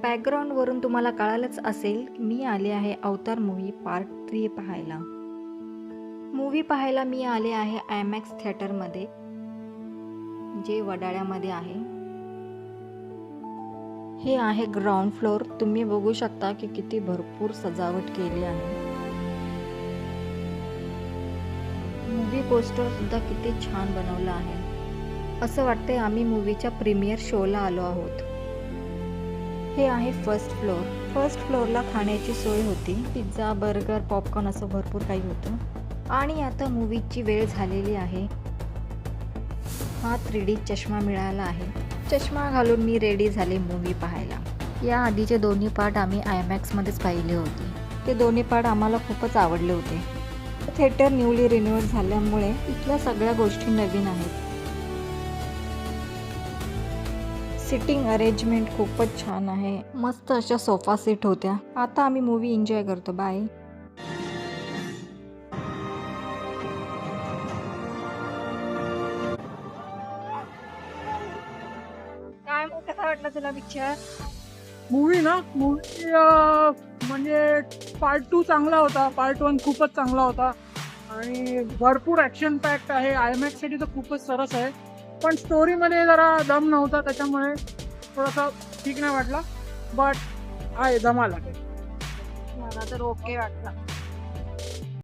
बॅकग्राऊंडवरून तुम्हाला कळालंच असेल, मी आले आहे अवतार मूव्ही पार्ट 3 पाहायला. मूव्ही पाहायला मी आले आहे आयमॅक्स थिएटरमध्ये, जे वडाळ्यामध्ये आहे. हे आहे ग्राउंड फ्लोअर. तुम्ही बघू शकता की किती भरपूर सजावट केली आहे. मूव्ही पोस्टर सुद्धा किती छान बनवलं आहे. असं वाटतंय आम्ही मूव्हीच्या प्रीमियर शोला आलो आहोत. हे आहे फर्स्ट फ्लोअर. फर्स्ट फ्लोअरला खाण्याची सोय होती. पिझ्झा, बर्गर, पॉपकॉर्न असं भरपूर काही होतं. आणि आता मूव्हीची वेळ झालेली आहे. हा 3D चष्मा मिळाला आहे. चष्मा घालून मी रेडी झाले मूव्ही पाहायला. या आधीचे दोन्ही पार्ट आम्ही आयमॅक्समध्येच पाहिले होते. ते दोन्ही पार्ट आम्हाला खूपच आवडले होते. थिएटर न्यूली रिन्युअल झाल्यामुळे इथल्या सगळ्या गोष्टी नवीन आहेत. सिटिंग अरेंजमेंट खूपच छान आहे. मस्त अशा सोफा सीट होत्या. आता आम्ही मूव्ही एन्जॉय करतो. बाय. काय मग कसा वाटला तुला पिक्चर? मूवी म्हणजे पार्ट 2 चांगला होता. पार्ट 1 खूपच चांगला होता आणि भरपूर ॲक्शन पॅक्ट आहे. आयमॅक्ससाठी तर खूपच सरस आहे, पण स्टोरीमध्ये जरा दम नव्हता, त्याच्यामुळे थोडासा ठीक नाही वाटला. बट आहे, जमाला. मला तर ओके वाटला.